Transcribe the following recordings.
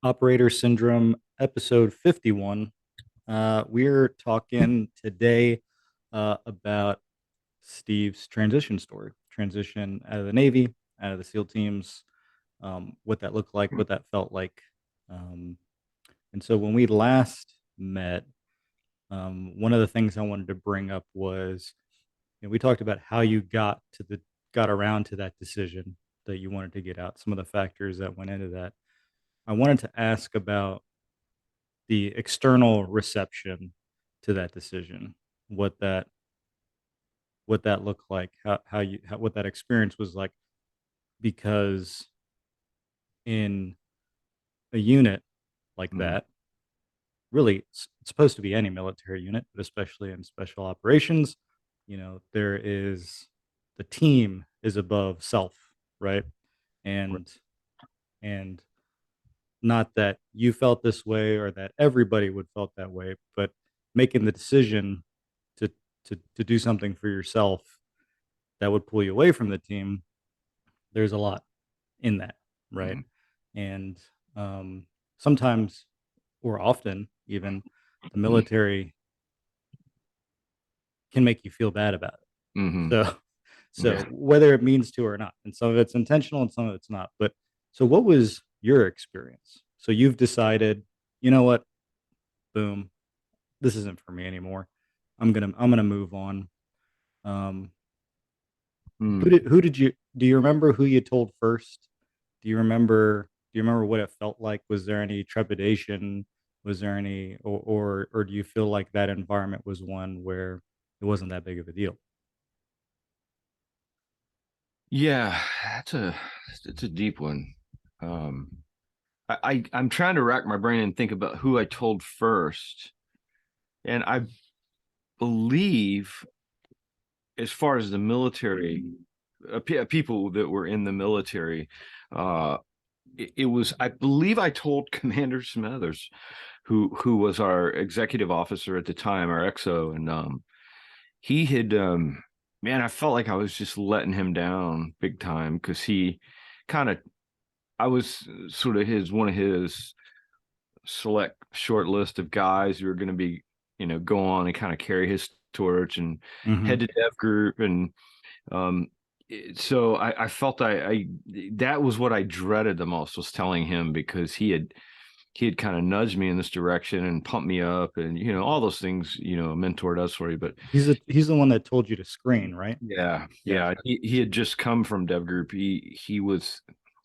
Operator Syndrome, episode 51. We're talking today about Steve's transition story, transition out of the Navy, out of the SEAL teams, what that looked like, what that felt like. Um, and so when we last met, one of the things I wanted to bring up was, we talked about how you got around to that decision that you wanted to get out, some of the factors that went into that. I wanted to ask about the external reception to that decision, what that what that looked like, what that experience was like, because in a unit like Mm, that, really it's supposed to be any military unit, but especially in special operations, there is the team is above self, right? right. And and not that you felt this way or that everybody would felt that way, but making the decision to to do something for yourself that would pull you away from the team, there's a lot in that, right? Mm, And sometimes, or often even, the mm, military can make you feel bad about it. mhm. So Yeah. so whether it means to or not, and some of it's intentional and some of it's not. But so what was your experience? So you've decided, you know what, boom, this isn't for me anymore. I'm gonna move on. Um, Mm. who did you do you remember who you told first? Do you remember what it felt like? Was there any trepidation? Was there any or do you feel like that environment was one where it wasn't that big of a deal? Yeah, that's a it's a deep one. Um, I'm trying to rack my brain and think about who I told first, and I believe, as far as the military, people that were in the military, uh, it was, I believe, I told Commander Smathers, who was our executive officer at the time, our XO, and he had man, I felt like I was just letting him down big time because he kind of, I was sort of his one of his select short list of guys who are going to be, go on and kind of carry his torch and Hmm. head to dev group. And um so I felt I that was what I dreaded the most, was telling him, because he had kind of nudged me in this direction and pumped me up, and all those things, mentored us for you. But He's the one that told you to screen, right? yeah, Yeah. yeah, he had just come from dev group. He was,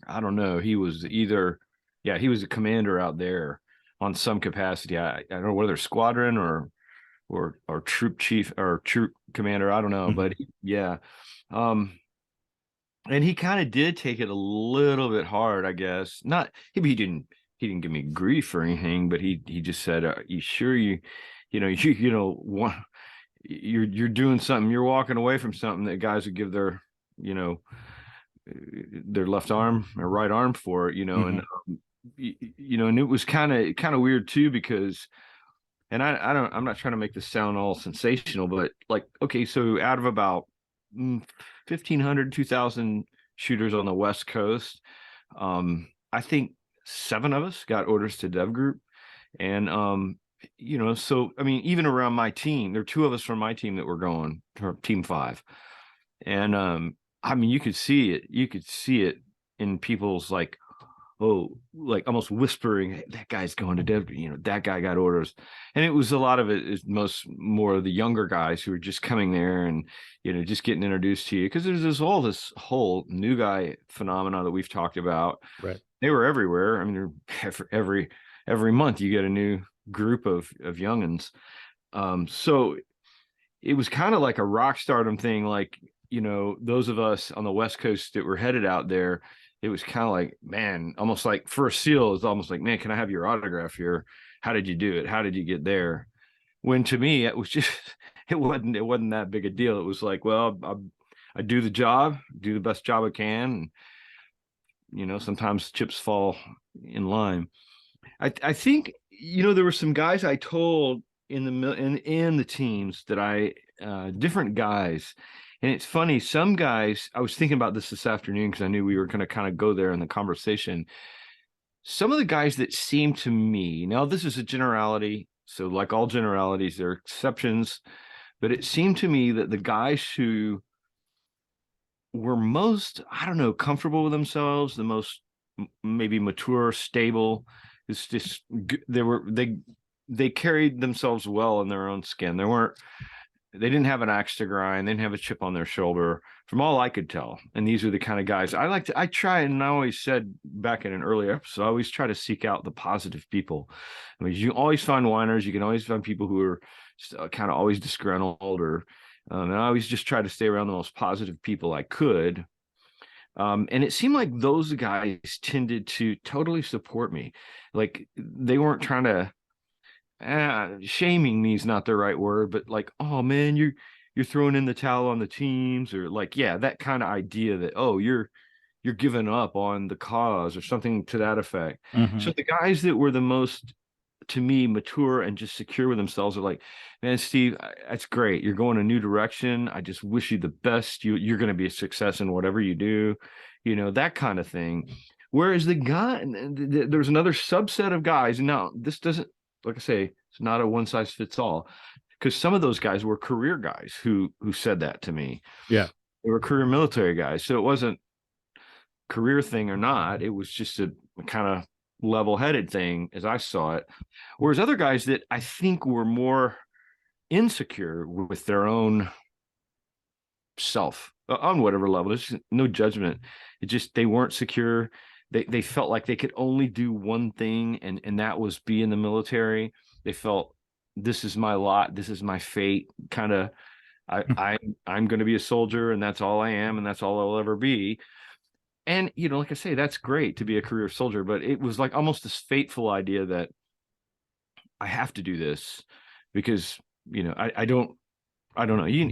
I don't know, he was either, yeah, he was a commander out there on some capacity. I don't know whether squadron or troop chief or troop commander, I don't know, Hmm. but yeah. um and he kind of did take it a little bit hard, I guess. Not, he didn't give me grief or anything, but he just said, you sure you're doing something, you're walking away from something that guys would give you know their left arm or right arm for it, and Hmm. and it was kind of weird too, because, and I'm not trying to make this sound all sensational, but like, okay, so out of about 1,500 shooters on the West Coast, I think seven of us got orders to dev group. And so I mean, even around my team, there are two of us from my team that were going to team five. And I mean, you could see it in people's, like, oh, like almost whispering, "Hey, that guy's going to dev, that guy got orders." And it was, a lot of it is more of the younger guys who are just coming there and, just getting introduced to you, because there's this whole new guy phenomena that we've talked about. Right. They were everywhere. I mean, every month you get a new group of youngins. So it was kind of like a rock stardom thing. Like, those of us on the West Coast that were headed out there, it was kind of like, man, almost like for a SEAL, it's almost like, man, can I have your autograph here? How did you do it? How did you get there? When to me, it was just, it wasn't that big a deal. It was like, well, I do the job, do the best job I can. And, sometimes chips fall in line. I think, there were some guys I told in the teams that different guys. And it's funny, some guys, I was thinking about this afternoon because I knew we were going to kind of go there in the conversation. some of the guys that seem to me, now this is a generality, so like all generalities, there are exceptions, but it seemed to me that the guys who were most, I don't know, comfortable with themselves, the most maybe mature, stable, it's just they carried themselves well in their own skin. They didn't have an axe to grind. They didn't have a chip on their shoulder, from all I could tell. And these are the kind of guys I try, and I always said back in an earlier episode, I always try to seek out the positive people. I mean, you can always find whiners. You can always find people who are kind of always disgruntled, or, and I always just try to stay around the most positive people I could. And it seemed like those guys tended to totally support me. Like they weren't trying to, shaming me is not the right word, but like, oh man, you're throwing in the towel on the teams, or like, yeah, that kind of idea that, oh, you're giving up on the cause or something to that effect. Hmm. So the guys that were the most, to me, mature and just secure with themselves are like, man, Steve, that's great. You're going a new direction. I just wish you the best. You're going to be a success in whatever you do, that kind of thing. Whereas the guy, there's another subset of guys. Now, this doesn't, like I say, it's not a one size fits all, because some of those guys were career guys who said that to me. Yeah. They were career military guys, so it wasn't career thing or not. It was just a kind of level headed thing as I saw it. Whereas other guys that I think were more insecure with their own self, on whatever level, there's no judgment. It just, they weren't secure. They felt like they could only do one thing, and that was be in the military. They felt, this is my lot, this is my fate, kind of, I'm going to be a soldier, and that's all I am, and that's all I'll ever be. And like I say, that's great to be a career soldier, but it was like almost this fateful idea that I have to do this because I don't know. You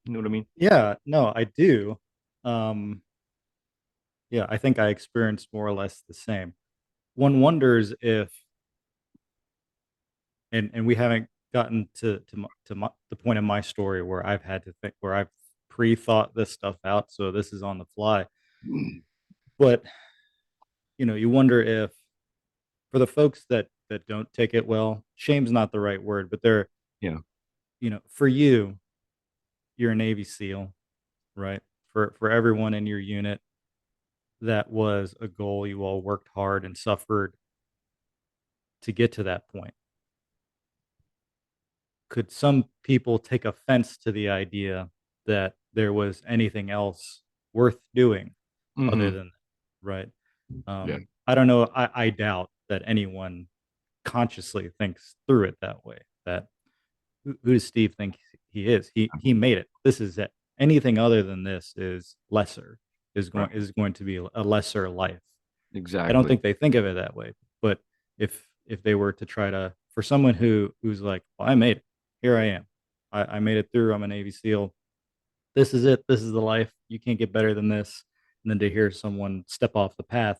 know what I mean? Yeah, no, I do. Um, yeah, I think I experienced more or less the same. One wonders if, and we haven't gotten the point of my story where I've had to think, where I've pre-thought this stuff out, so this is on the fly. But you wonder if, for the folks that don't take it well, shame's not the right word, but they're, Yeah. for you, you're a Navy SEAL, right? For everyone in your unit, that was a goal. You all worked hard and suffered to get to that point. Could some people take offense to the idea that there was anything else worth doing other Hmm. than that, right? Yeah. I don't know. I doubt that anyone consciously thinks through it that way. That who does Steve think he is? He made it. This is it. Anything other than this is lesser. Right. Is going to be a lesser life. I don't Exactly. think they think of it that way. But if they were to try to, for someone who's like, well, I made it. Here I am. I made it through. I'm a Navy SEAL. This is it. This is the life. You can't get better than this. And then to hear someone step off the path,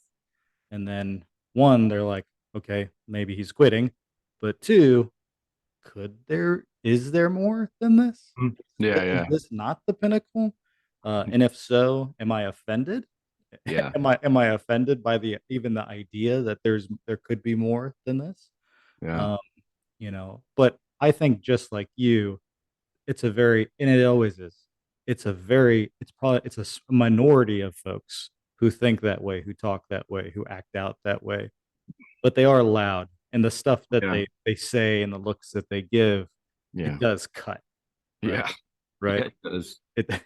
and then one, they're like, okay, maybe he's quitting. But two, is there more than this? Mhm. Yeah. Is Yeah. this not the pinnacle? And if so, am I offended? Yeah. Am I offended by even the idea that there could be more than this? Yeah. Um, but I think, just like you, it's a very, and it always is. It's a minority of folks who think that way, who talk that way, who act out that way, but they are loud, and the stuff that Yeah. they say and the looks that they give, it Yeah. does cut, right? Yeah. Right. Yeah. It does.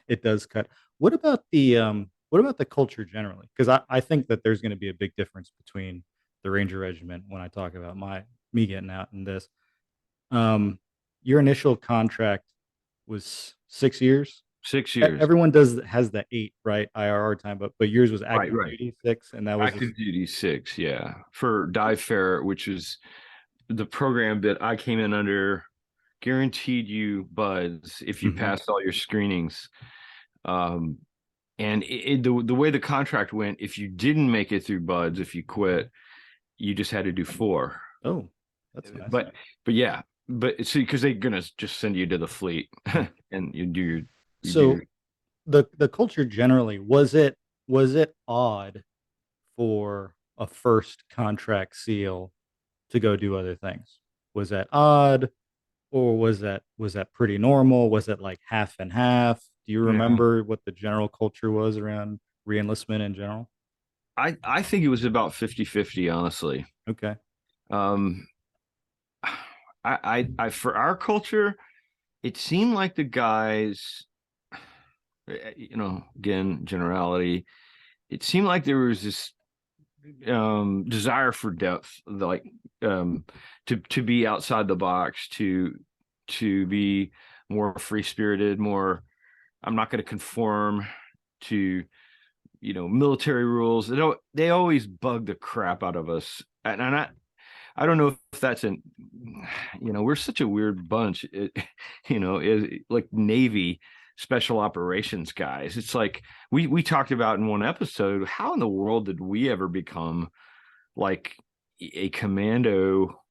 It does cut. What about the culture generally? Because I think that there's going to be a big difference between the Ranger Regiment when I talk about me getting out in this. Um, your initial contract was 6 years. 6 years. Everyone has the 8, right, IRR time, but yours was Right. active Right. duty 6, and that was Active duty 6. Yeah. For dive fair, which is the program that I came in under, guaranteed you buds if you Mhm. passed all your screenings. Um, and the way the contract went, if you didn't make it through buds, if you quit, you just had to do 4. Oh, that's nice. But yeah, but see, because they're gonna just send you to the fleet, Mm. and you do your So the culture generally, was it odd for a first contract SEAL to go do other things? Was that odd, or was that pretty normal? Was it like half and half? Do you Yeah. remember what the general culture was around reenlistment in general? I think it was about 50-50, honestly. Okay. Um, for our culture, it seemed like the guys, again, generality, it seemed like there was this desire for depth, like um to be outside the box, to be more free spirited, more I'm not going to conform to military rules. They always bug the crap out of us, and I don't know if that's an we're such a weird bunch. Is like Navy special operations guys. It's like we talked about in one episode, how in the world did we ever become like a commando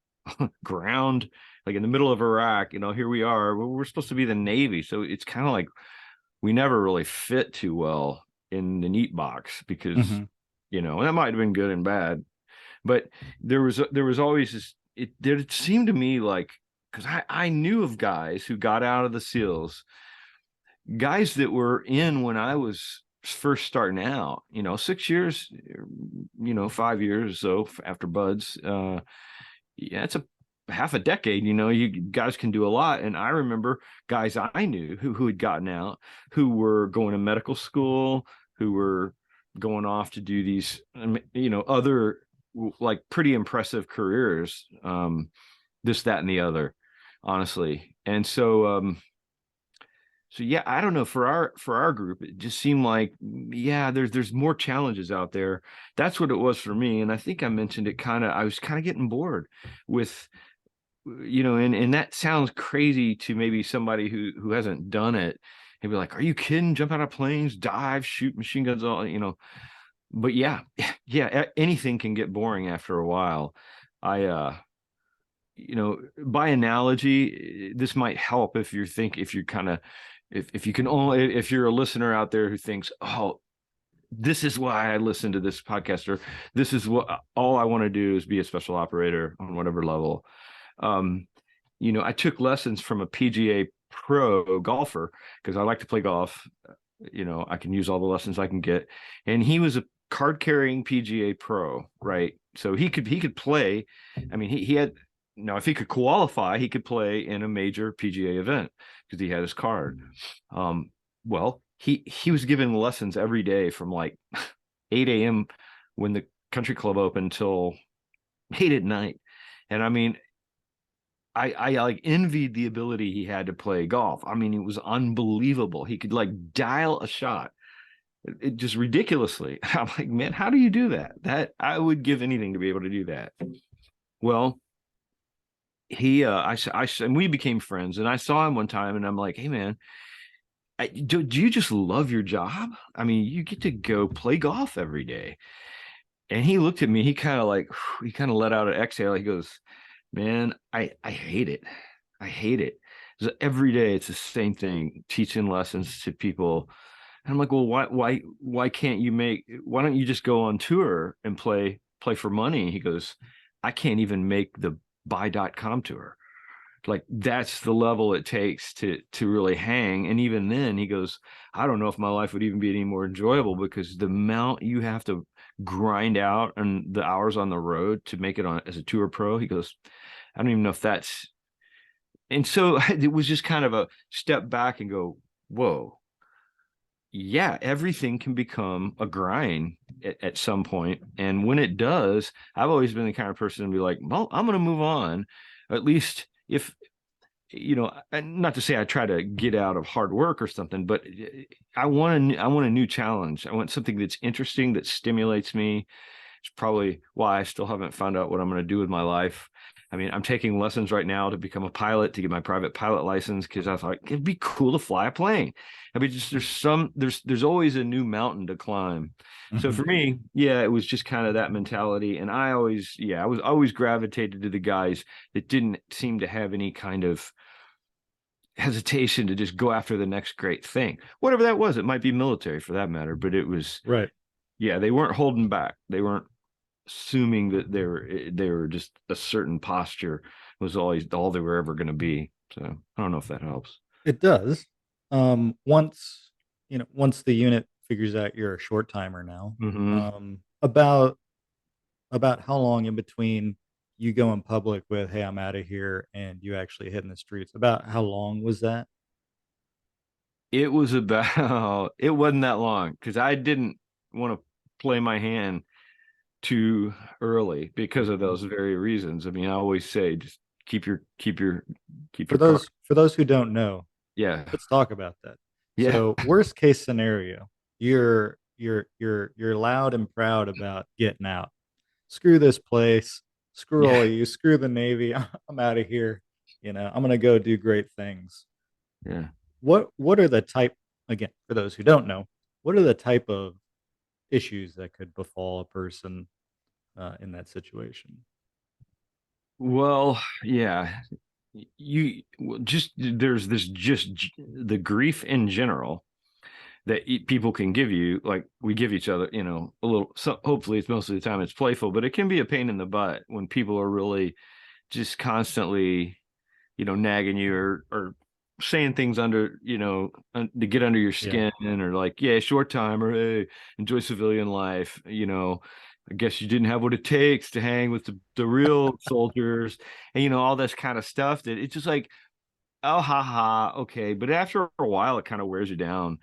ground, like in the middle of Iraq? Here we are. We're supposed to be the Navy, so it's kind of like we never really fit too well in the neat box, because Hmm. and that might have been good and bad, but there was always this. It seemed to me like, because I knew of guys who got out of the SEALs, guys that were in when I was first starting out, 6 years, 5 years or so after buds. Yeah, it's a half a decade. You guys can do a lot. And I remember guys I knew who had gotten out, who were going to medical school, who were going off to do these other like pretty impressive careers, this, that, and the other, honestly. And so yeah, I don't know, for our group, it just seemed like, yeah, there's more challenges out there. That's what it was for me. And I think I mentioned it, I was kind of getting bored with, and that sounds crazy to maybe somebody who hasn't done it. He'd be like, are you kidding? Jump out of planes, dive, shoot machine guns, all. But yeah, yeah, anything can get boring after a while. I by analogy, this might help if you're kind of, if you can only, if you're a listener out there who thinks, oh, this is why I listen to this podcast, or this is what all I want to do is be a special operator on whatever level. um I took lessons from a PGA pro golfer, because I like to play golf. I can use all the lessons I can get, and he was a card carrying PGA pro, right? So he could play. I mean, he had, now, if he could qualify, he could play in a major PGA event because he had his card. Well, he was given lessons every day from like 8 a.m. when the country club opened till 8 at night. And I mean, I like envied the ability he had to play golf. I mean, it was unbelievable. He could like dial a shot, it just ridiculously. I'm like, man, how do you do that? That I would give anything to be able to do that. Well, and we became friends, and I saw him one time, and I'm like, hey man, do you just love your job? I mean, you get to go play golf every day. And he looked at me, he kind of like, he kind of let out an exhale. He goes, man, I hate it. I hate it. So every day it's the same thing, teaching lessons to people. And I'm like, well, why can't you why don't you just go on tour and play for money? He goes, I can't even make the buy.com tour. Like, that's the level it takes to really hang. And even then, he goes, I don't know if my life would even be any more enjoyable, because the amount you have to grind out and the hours on the road to make it on as a tour pro. He goes, I don't even know if that's. And so it was just kind of a step back and go, whoa, yeah, everything can become a grind at some point. And when it does, I've always been the kind of person to be like, well, I'm going to move on. At least, if, not to say I try to get out of hard work or something, but I want a new challenge. I want something that's interesting, that stimulates me. It's probably why I still haven't found out what I'm going to do with my life. I mean, I'm taking lessons right now to become a pilot, to get my private pilot license, because I thought it'd be cool to fly a plane. I mean, just there's always a new mountain to climb. So Hmm. for me, yeah, it was just kind of that mentality. And I was always gravitated to the guys that didn't seem to have any kind of hesitation to just go after the next great thing, whatever that was. It might be military for that matter, but it was, Right. yeah, they weren't holding back. They weren't. assuming that they were just a certain posture was always all they were ever going to be. So I don't know if that helps. It does. Once once the unit figures out you're a short timer now, Hmm. about how long in between you go in public with, "Hey, I'm out of here," and you actually hitting the streets? About how long was that? It was about it wasn't that long because I didn't want to play my hand too early because of Mhm. those very reasons. I mean, I always say just keep For your card. those who don't know, Yeah. let's talk about that. Yeah. So, worst case scenario, you're loud and proud about getting out. Screw this place. Screw all Yeah. of you. Screw the Navy. I'm out of here. I'm gonna go do great things. Yeah. What are the type, again, for those who don't know, what are the type of issues that could befall a person in that situation? Well, yeah. You well, just there's this just the grief in general that people can give you, like we give each other, a little. So hopefully, it's most of the time it's playful, but it can be a pain in the butt when people are really just constantly, nagging you or saying things under, to get under your Yeah. skin or like, yeah, short time or hey, enjoy civilian life. I guess you didn't have what it takes to hang with the real soldiers and, all this kind of stuff that it's just like, oh, ha ha, okay. But after a while, it kind of wears you down.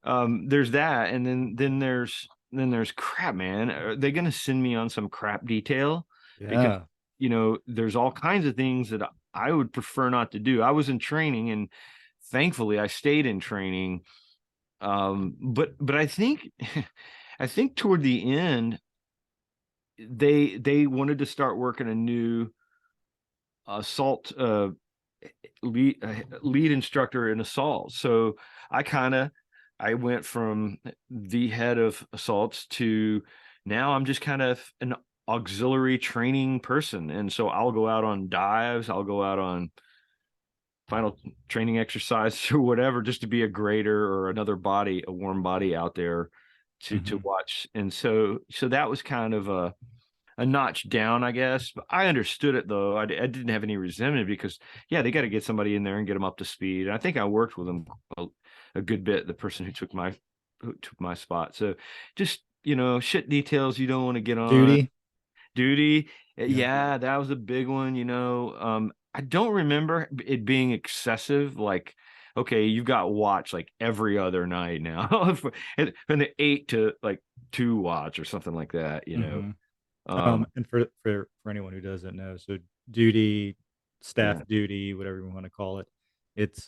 There's that, and then there's crap, man. Are they gonna send me on some crap detail? Because Yeah. there's all kinds of things that I would prefer not to do. I was in training, and thankfully I stayed in training. But I think I think toward the end they wanted to start working a new assault lead instructor in assault. So I kind of I went from the head of assaults to now I'm just kind of an auxiliary training person. And so I'll go out on dives, I'll go out on final training exercise or whatever, just to be a grader or another body, a warm body out there to Hmm. watch. And so that was kind of a notch down, I guess. But I understood it though. I didn't have any resentment because, yeah, they got to get somebody in there and get them up to speed. And I think I worked with them a good bit. The person who took my spot. So just shit details you don't want to get on Duty. duty. Yeah. Yeah, that was a big one. I don't remember it being excessive. Like, okay, you've got watch like every other night now, from the 8 to like 2 watch or something like that. Hmm. Um, And for anyone who doesn't know, so duty, staff yeah. duty, whatever you want to call it, it's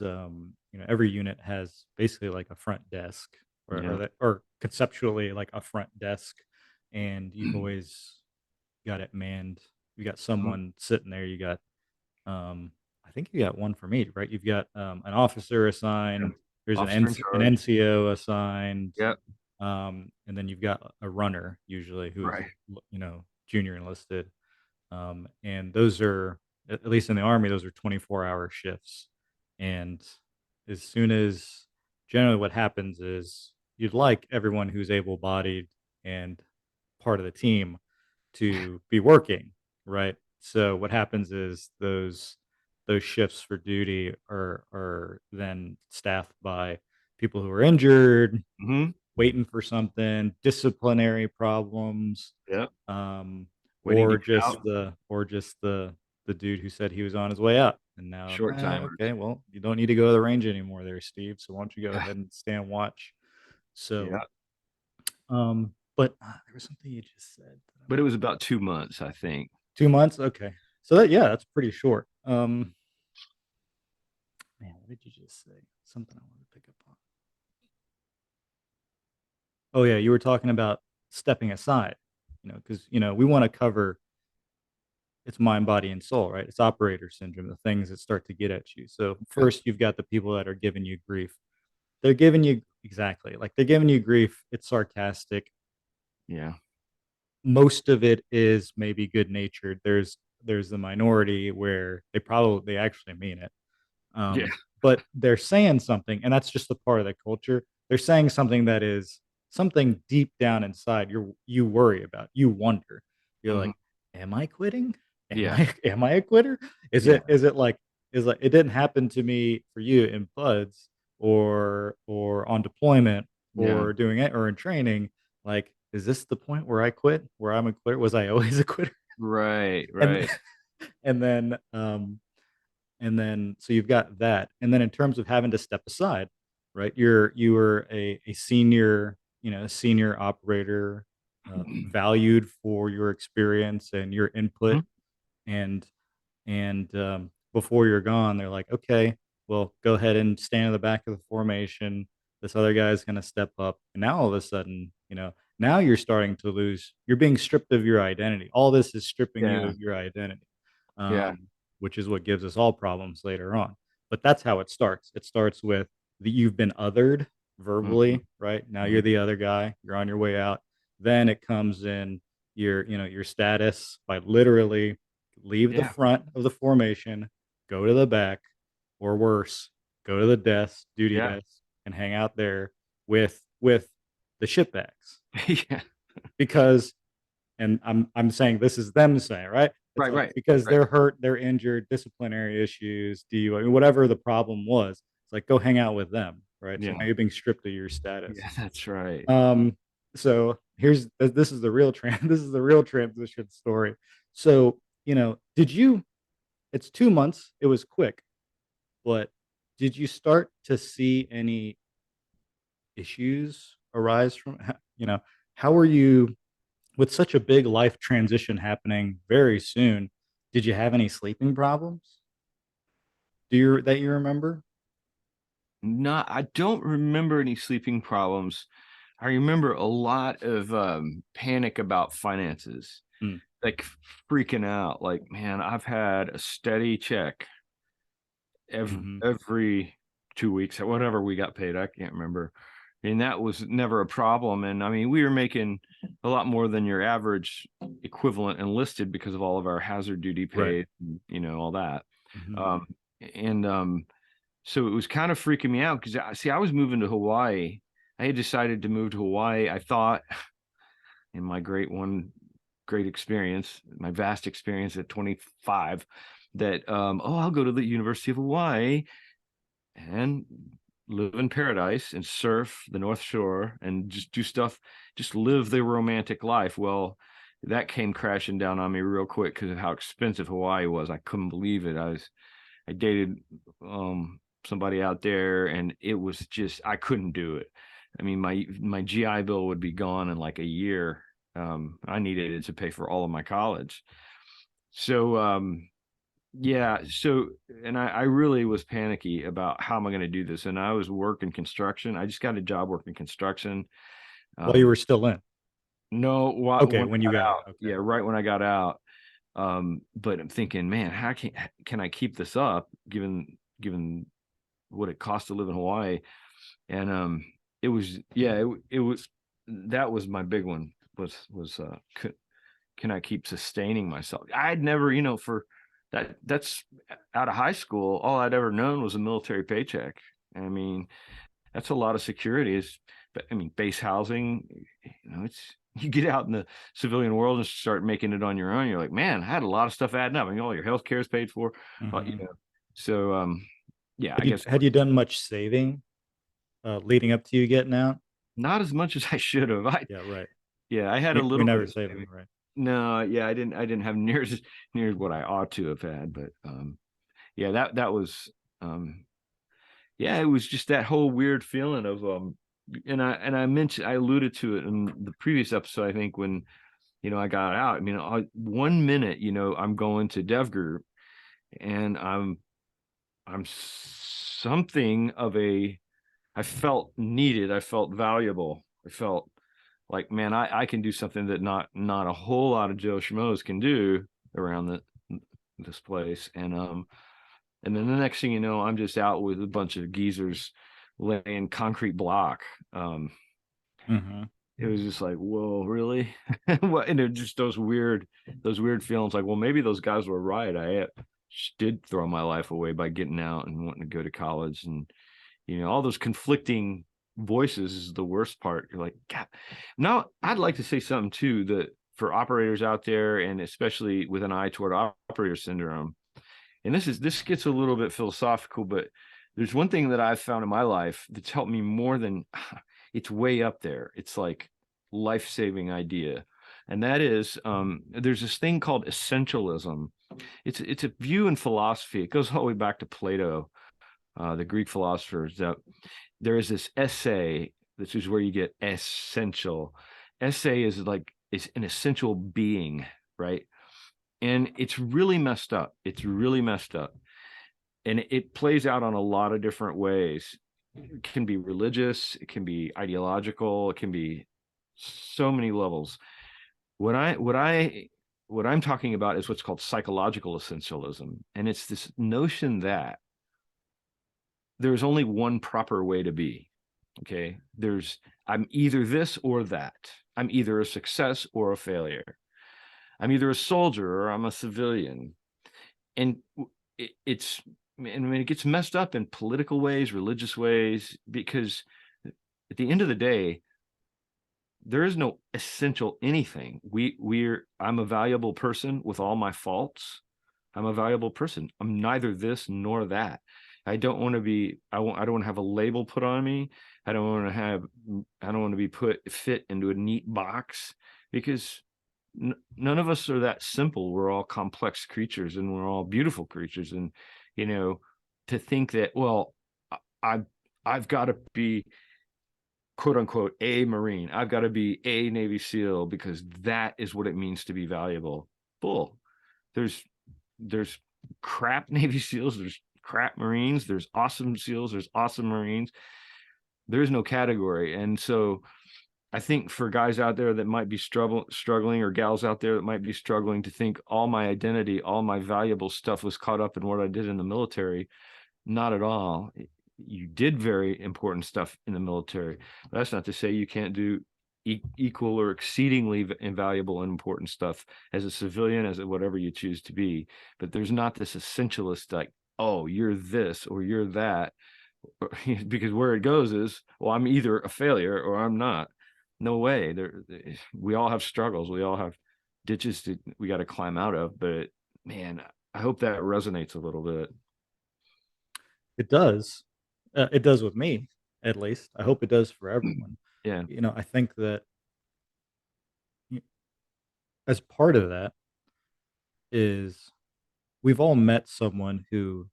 every unit has basically like a front desk, Yeah. or conceptually like a front desk, and you've always got it manned. You got Mhm. someone sitting there. You got I think you got one from each, right? You've got an officer Yeah. assigned. There's Officer in An charge. NCO assigned, Yep. and then you've got a runner usually who's Right. junior enlisted, and those are, at least in the army, those are 24-hour shifts. And as soon as, generally what happens is, you'd like everyone who's able-bodied and part of the team to be working, right? So what happens is those shifts for duty are then staffed by people who are injured, Hmm. waiting for something, disciplinary problems, Yep. um, Waiting to or get just out. the dude who said he was on his way out, and now, Short timers. okay, well, you don't need to go to the range anymore, there, Steve. So why don't you go Yeah. ahead and stand watch? So, Yeah. but there was something you just said that I But it wanted. was about 2 months, I think. 2 months, okay. So that, yeah, that's pretty short. Man, what did you just say? Something I wanted to pick up on. Oh yeah, you were talking about stepping aside, because we want to cover, it's mind, body, and soul, right? It's operator syndrome, the things that start to get at you. So Yep. first, you've got the people that are giving you grief. They're giving you, exactly, like, they're giving you grief. It's sarcastic. Yeah. Most of it is maybe good natured. There's the minority where they actually mean it. Yeah. But they're saying something, and that's just a part of the culture. They're saying something that is something deep down inside you worry about, you wonder. you're like, "Am I quitting? Am Yeah. I am I a quitter? Yeah. Is it like is like it didn't happen to me for you in buds or on deployment Yeah. or doing it or in training, like, is this the point where I quit? Where I'm a quitter? Was I always a quitter?" Right. And Right. and then, and then so you've got that, and then in terms of having to step aside, right? You were a senior, a senior operator, valued for your experience and your input, Mhm. and before you're gone, they're like, "Okay, well, go ahead and stand in the back of the formation. This other guy's gonna step up." And now all of a sudden, now you're starting to lose. You're being stripped of your identity. All this is stripping you Yeah. of your identity, Yeah. which is what gives us all problems later on. But that's how it starts. It starts with you've been othered Mhm. verbally, right? Now you're Mhm. the other guy. You're on your way out. Then it comes in your status by literally leave the Yeah. front of the formation, go to the back, or worse, go to the desk, duty Yeah. desk, and hang out there with the shit bags. Yeah. Because and I'm saying this is them saying, right? It's Right. like Right. because Right. they're hurt, they're injured, disciplinary issues, DUI, mean, whatever the problem was, it's like go hang out with them, right? So now Yeah. you're being stripped of your status. Yeah. That's right. So this is the real this is the real transition story. So, did you it's 2 months, it was quick, but did you start to see any issues arise from how were you with such a big life transition happening very soon, did you have any sleeping problems? That you remember? Not I don't remember any sleeping problems. I remember a lot of panic about finances, Mm, like freaking out. Like, man, I've had a steady check mhm, every 2 weeks, or whatever we got paid. I can't remember. And that was never a problem. And I mean, we were making a lot more than your average equivalent enlisted because of all of our hazard duty right, pay, all that. mhm, Um, and So it was kind of freaking me out because I was moving to Hawaii. I had decided to move to Hawaii. I thought in my great experience, my vast experience at 25, that I'll go to the University of Hawaii and live in paradise and surf the North Shore and just do stuff, just live the romantic life. Well, that came crashing down on me real quick because of how expensive Hawaii was. I couldn't believe it. I dated somebody out there and it was just I couldn't do it. I mean, my GI Bill would be gone in like a year. I needed it to pay for all of my college. So yeah, so and I really was panicky about how am I going to do this. And I was working construction. I just got a job working construction. while you Um were still in? no, Okay, when when I you got got out, out. okay. Yeah, right when I got out. But I'm thinking, man, how can I keep this up given what it costs to live in Hawaii? And it was yeah, it was that was my big one was can I keep sustaining myself? I'd never, for that's out of high school, all I'd ever known was a military paycheck. I mean, that's a lot of security. But I mean, base housing, it's you get out in the civilian world and start making it on your own. You're like, man, I had a lot of stuff adding up. I mean, all your health care is paid for, uh, you Mhm. know. So, yeah, I guess Had you done much saving, leading up to you getting out? not as much as I should have. Yeah, right. Yeah, I had a You're little bit never of saving. saving, right? No, yeah, I didn't have near what I ought to have had, but yeah, that was um yeah, it was just that whole weird feeling of and I mentioned I alluded to it in the previous episode, I think, when I got out. I mean, 1 minute, I'm going to Dev Group and I'm something of a I felt needed, I felt valuable. I felt like, man, I can do something that not a whole lot of Joe Schmoes can do around this place. And then the next thing you know, I'm just out with a bunch of geezers laying concrete block. Um, Mhm. it was just like, whoa, really? What? And it just those weird feelings like, well, maybe those guys were right. I just did throw my life away by getting out and wanting to go to college, and all those conflicting voices is the worst part. You're like, God. Now, I'd like to say something too that for operators out there, and especially with an eye toward operator syndrome. And this gets a little bit philosophical, but there's one thing that I've found in my life that's helped me more than it's way up there. It's like life-saving idea. And that is there's this thing called essentialism. It's a view in philosophy. It goes all the way back to Plato, the Greek philosophers. That there is this essay. This is where you get essential. Essay is like it's an essential being, right? And it's really messed up. It's really messed up. And it plays out on a lot of different ways. It can be religious, it can be ideological, it can be so many levels. What I'm talking about is what's called psychological essentialism. And it's this notion that there's only one proper way to be. Okay. I'm either this or that. I'm either a success or a failure. I'm either a soldier or I'm a civilian. And it's, and when it gets messed up in political ways, religious ways, because at the end of the day, there is no essential anything. I'm a valuable person with all my faults. I'm a valuable person. I'm neither this nor that. I don't want to be, I don't want to have a label put on me. I don't want to be fit into a neat box because none of us are that simple. We're all complex creatures and we're all beautiful creatures. And, you know, to think that, well, I, I've got to be quote unquote a Marine. I've got to be a Navy SEAL because that is what it means to be valuable. Bull. There's there's crap Navy SEALs, there's crap Marines, there's awesome SEALs, there's awesome Marines. There's no category. And so I think for guys out there that might be struggling, or gals out there that might be struggling to think all my identity, all my valuable stuff was caught up in what I did in the military, not at all. You did very important stuff in the military. But that's not to say you can't do equal or exceedingly invaluable and important stuff as a civilian, as whatever you choose to be. But there's not this essentialist like, oh, you're this or you're that, because where it goes is, well, I'm either a failure or I'm not. No way. We all have struggles. We all have ditches we got to climb out of. But man, I hope that resonates a little bit. It does. It does with me, at least. I hope it does for everyone. Yeah, I think that y- as part of that is we've all met someone who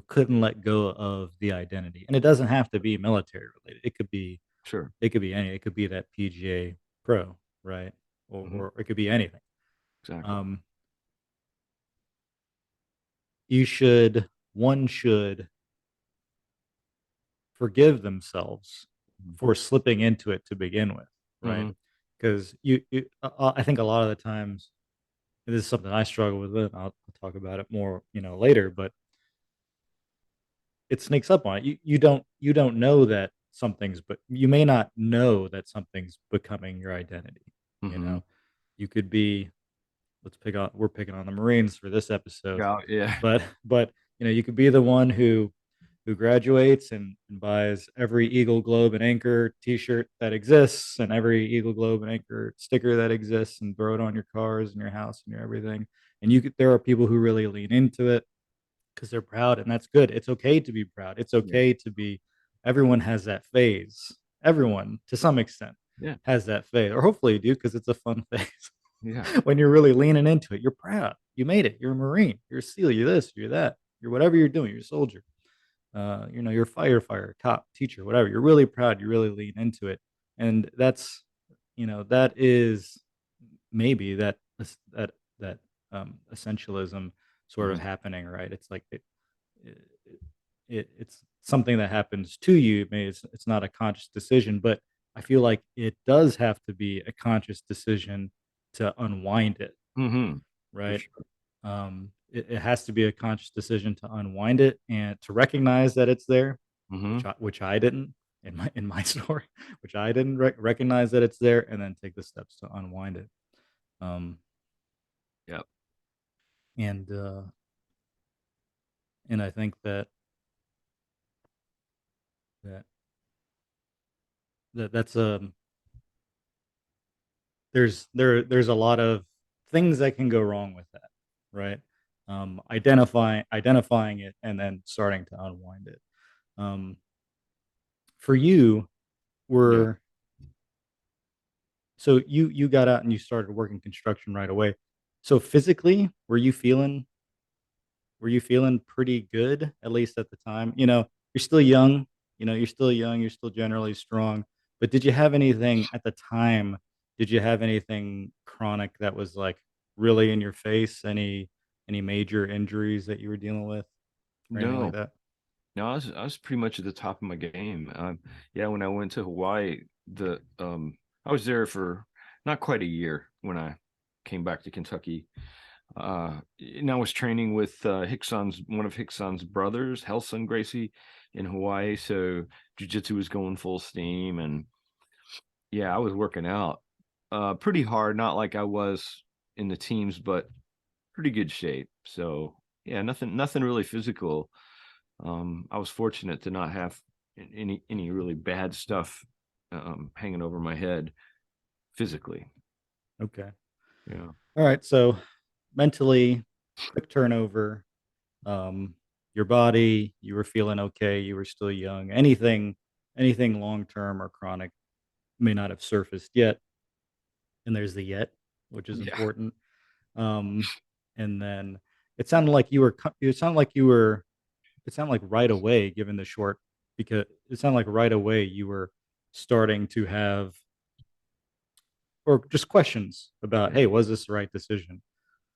couldn't let go of the identity, and it doesn't have to be military related. sure. It could be any. It could be that PGA pro, right? Or Hmm. or it could be anything. Exactly. Um, you should one should forgive themselves for slipping into it to begin with, right? Hmm. Because I think a lot of the times this is something I struggle with. And I'll talk about it more, later. But it sneaks up on it. You don't know that something's, but you may not know that something's becoming your identity. You Hmm. know, you could be. We're picking on the Marines for this episode, Yeah, yeah. but you could be the one who graduates and buys every Eagle Globe and Anchor T-shirt that exists and every Eagle Globe and Anchor sticker that exists and throw it on your cars and your house and your everything. And there are people who really lean into it because they're proud, and that's good. It's okay to be proud. It's Yeah, okay to be. Everyone has that phase. Everyone, to some extent, yeah, has that phase, or hopefully you do, because it's a fun phase. yeah, When you're really leaning into it, you're proud. You made it. You're a Marine. You're a SEAL. You're this. You're that. You're whatever you're doing. You're a soldier. You're a firefighter, cop, teacher, whatever. You're really proud. You really lean into it, and that is maybe that that essentialism sort of hmm, happening, right? It's like it, it's something that happens to you. Maybe it's not a conscious decision, but I feel like it does have to be a conscious decision to unwind it, hmm, for right? sure. It has to be a conscious decision to unwind it and to recognize that it's there, Hmm. which I didn't in my story, which I didn't recognize that it's there, and then take the steps to unwind it. Um, Yep. and and I think that that's there's a lot of things that can go wrong with that, right? Identifying it and then starting to unwind it. Um, for you, Yeah. were so you got out and you started working construction right away. So physically, were you feeling pretty good, at least at the time? You're still young, you're still generally strong. But did you have anything at the time? Did you have anything chronic that was like really in your face? Any major injuries that you were dealing with or anything like No, that? no, I was pretty much at the top of my game. Yeah, when I went to Hawaii, I was there for not quite a year when I came back to Kentucky. And I was training with Hickson's one of Hickson's brothers, Helson Gracie, in Hawaii. So jujitsu was going full steam, and yeah, I was working out pretty hard. Not like I was in the teams, but pretty good shape. So yeah, nothing really physical. I was fortunate to not have any really bad stuff hanging over my head physically. Okay. Yeah, All right. So mentally, quick turnover. Um, your body, you were feeling okay. You were still young. Anything long term or chronic may not have surfaced yet. And there's the yet, which is yeah, important. Um, and then it sounded like you were. It sounded like you were. It sounded like right away, given the short, because it sounded like right away you were starting to have, or just questions about, yeah, hey, was this the right decision?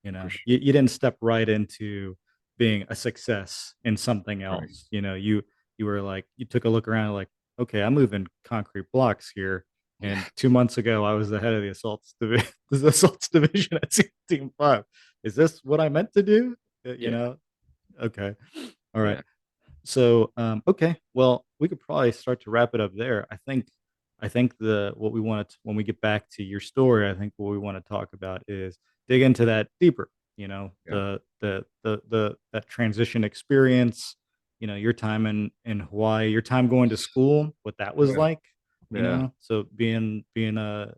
for sure. You didn't step right into being a success in something Right. else. You were like, you took a look around like, okay, I'm moving concrete blocks here. Yeah, And 2 months ago, I was the head of the assaults division, the assaults division at Team Five. Is this what I meant to do? yeah, Okay, all right. yeah, So, okay, well, we could probably start to wrap it up there. I think the what we want to when we get back to your story, I think what we want to talk about is dig into that deeper. yeah, The that transition experience. Your time in Hawaii, your time going to school, what that was yeah, like. yeah, So being a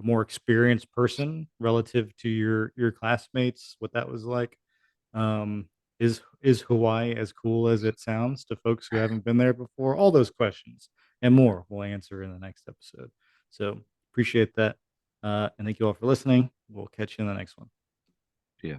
more experienced person relative to your classmates, what that was like. um, is Hawaii as cool as it sounds to folks who haven't been there before? All those questions and more we'll answer in the next episode. So appreciate that. And thank you all for listening. We'll catch you in the next one. yeah.